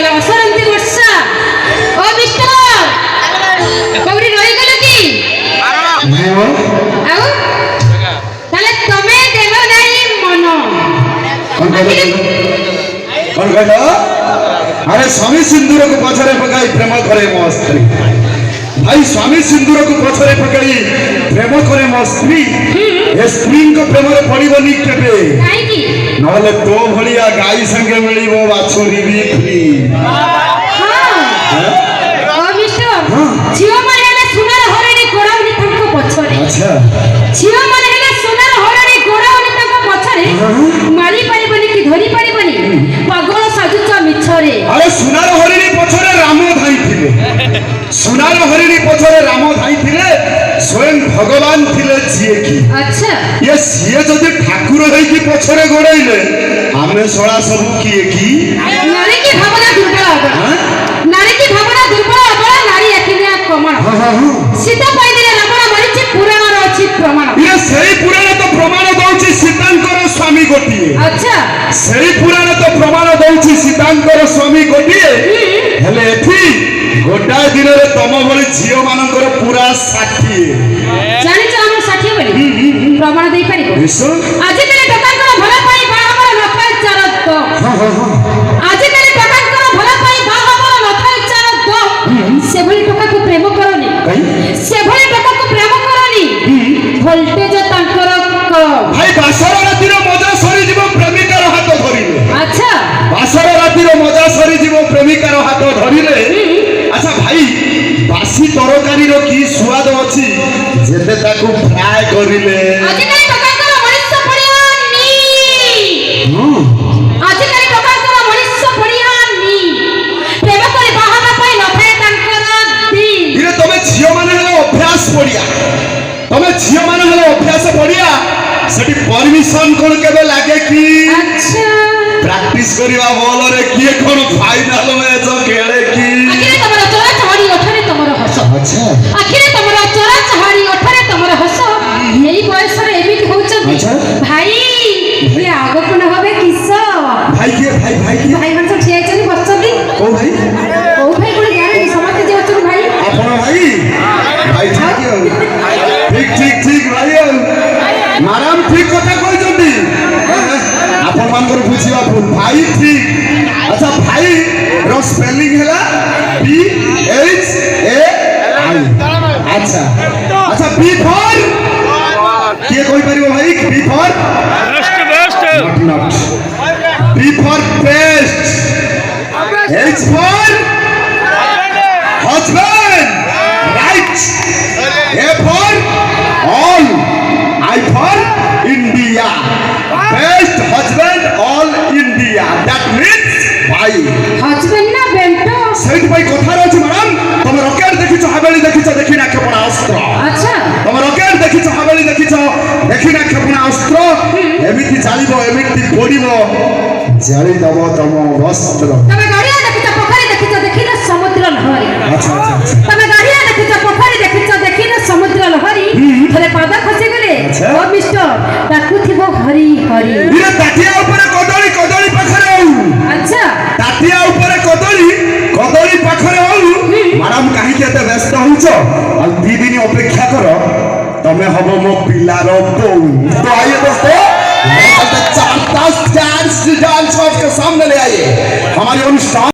গলা অসরন্তি বর্ষা ও মিস্টার কবরি রই গেল কি আও তাহলে তুমি দেব নাই মন কোন কইল আরে স্বামী সিন্দুরକୁ ପଛରେ ପକାଇ ପ୍ରେମ କରେ ମୋ ସ୍ତ୍ରୀ ଭାଇ ସ୍ୱାମୀ ସିନ୍ଦୁରକୁ ପଛରେ ପକାଇ ପ୍ରେମ କରେ ମୋ ସ୍ତ୍ରୀ ଏ ସ୍ତ୍ରୀଙ୍କ ପ୍ରେମରେ ପଡ଼ିବନି କେବେ କାହିଁକି ନହେଲେ ତୋ ଭଳିଆ ଗାଈ ସାଙ୍ଗେ ମିଳିବ ବାଛୁରୀ ବି ଫ୍ରି ও মিস্টার ঝিও মানে হলে সোনার হরিণী গোড়াউনি তাଙ୍କ পছরে আচ্ছা ঝিও মানে হলে সোনার হরিণী গোড়াউনি তাଙ୍କ পছরে মারি পারিবনি কি ধরি পারিবনি পাগল সাজুচ মিছরে আরে সোনার হরিণী পছরে রাম ধাইଥିଲେ সোনার হরিণী পছরে রাম ধাইଥିଲେ স্বয়ং ভগবান ଥିଲେ ଯିଏ কি আচ্ছা ये ସିଏ ଯଦି ଠାକୁର ହେଇକି ପଛରେ ଗୋଡ଼େଇଲେ ଆମେ ଶଳା ସବୁ କିଏ କି নারী কি ভাবনা দুর্বল অবলা নারী কি ভাবনা দুর্বল অবলা নারী একিনিয়া কমন সীতা পাইদিলে রাবণ মরিছি পুরাণর ଅଛି প্রমাণ ये ସେଇ ପୁରାଣ ତ ପ୍ରମାଣ ଦଉଛି ସୀତାଙ୍କର ସ୍ୱାମୀ ଗୋଟିଏ আচ্ছা ସେଇ ପୁରାଣ ତ ପ୍ରମାଣ ଦଉଛି ସୀତାଙ୍କର ସ୍ୱାମୀ ଗୋଟିଏ ହେଲେ ଏଠି ଗୋଟାଏ ଦିନରେ ତମ ଭଳି ଝିଅ ମାନଙ୍କର ପୁରା 60 জানিছ আমার 60 বলি প্রমাণ দেই পারিব নিশ্চয় আজি কালে টকাଙ୍କର ଭଲ পাଇ ବାହାଘର ନଥାଏ ଚାରଦ আজি কালে ଟକାଙ୍କର ଭଲ ପାଇ ବାହାଘର ନଥାଏ ଚାରଦ ସେଭଳି ଟକାକୁ ପ୍ରେମ କରନି ସେଭଳି ଟକାକୁ ପ୍ରେମ କରନି ଭୋଲ୍ଟେଜ ତାଙ୍କର ଭାଇ ବାସର ରାତିର ମଜା ସରିଯିବ ପ୍ରେମିକାର ହାତ ଧରିଲେ ଆଚ୍ଛା ବାସର ରାତିର ମଜା ସରିଯିବ ପ୍ରେମିକାର ହାତ ଧରିଲେ ଆଚ୍ଛା ଭାଇ ବାସି ତରକାରୀର କି ସ୍ୱାଦ ଅଛି ଯେତେ ତାକୁ ଫ୍ରାଏ କରିଲେ আজি কালে ଟକାଙ୍କର ମଣିଷ ପଡ଼ିଆନି আজি କାଲେ ଟକାଙ୍କର ମଣିଷ ପଡ଼ିଆନି ପ୍ରେମ କରି ବାହାଘର ପାଇ ନଥାଏ ତାଙ୍କର ଦିନ ଇରେ ତମେ ଝିଅ ମାନେ ହେଲେ ଅଭ୍ୟାସ ପଡ଼ିଆ ତମେ ଝିଅ ମାନେ ହେଲେ ଅଭ୍ୟାସ ପଡ଼ିଆ ସେଠି ପରମିଶନ କଣ କେବେ ଲାଗେ କି আচ্ছা ପ୍ରାକ୍ଟିସ କରିବା ବଲରେ କିଏ କଣ ଫାଇନାଲ ମ୍ୟାଚ ଖେଳେ କି আখিরে তোমার চোরা চাহাড়ি ওঠরে তোমার হস আচ্ছা আখিরে তোমার চোরা চাহাড়ি ওঠরে তোমার হস এই বয়সরে এমিতি হউচন্তি আচ্ছা। ভাই এ আগে কোন হবে কিস ভাই কি ভাই মানে ঠিক আছে বসছন্তি ও ভাই ও ভাই কোন জানে সমাজে যে অছন ভাই আপন ভাই ভাই ঠিক ভাই ম্যাডাম ঠিক কথা কইছন্তি আপন মানকৰ বুঝিবা ভুল ভাই ঠিক আচ্ছা ভাই র স্পেলিং হেলা বি এইচ এ আই আচ্ছা আচ্ছা বি ফর কি কই পারিব ভাই B for not B for best H for husband right A for all I for India best husband all India that means bhai husband না bento সেইট ভাই কথা আছে ম্যাডাম তুমি রকেট দেখিছো হাবেলি দেখিছো দেখি না ক্ষেপণাস্ত্র আচ্ছা তুমি রকেট দেখিছো হাবেলি দেখিছো দেখি না ক্ষেপণাস্ত্র এমিতি চালিব এমিতি পড়িব জালি দেব তম বস্ত্র তুমি গাড়িয়া দেখিছো পোখরি দেখিছো দেখি না সমুদ্র লহরি আচ্ছা আচ্ছা তুমি গাড়িয়া দেখিছো পোখরি দেখিছো দেখি না সমুদ্র লহরি থরে পাদা খসি গলে ও মিস্টার ডাকুথিব হরি হরি ইরে তাটিয়া উপরে কদলি কদলি পাখরে আউ আচ্ছা তাটিয়া উপরে কদলি কদলি পাখরে আউ ম্যাডাম কাহিকে এত ব্যস্ত হউছ আর 2 দিন অপেক্ষা কর তুমি হব মো পিলার বউ তো আইয়ে দোস্ত चार 10 डांस के सामने ले आइए हमारे अनुष्ठान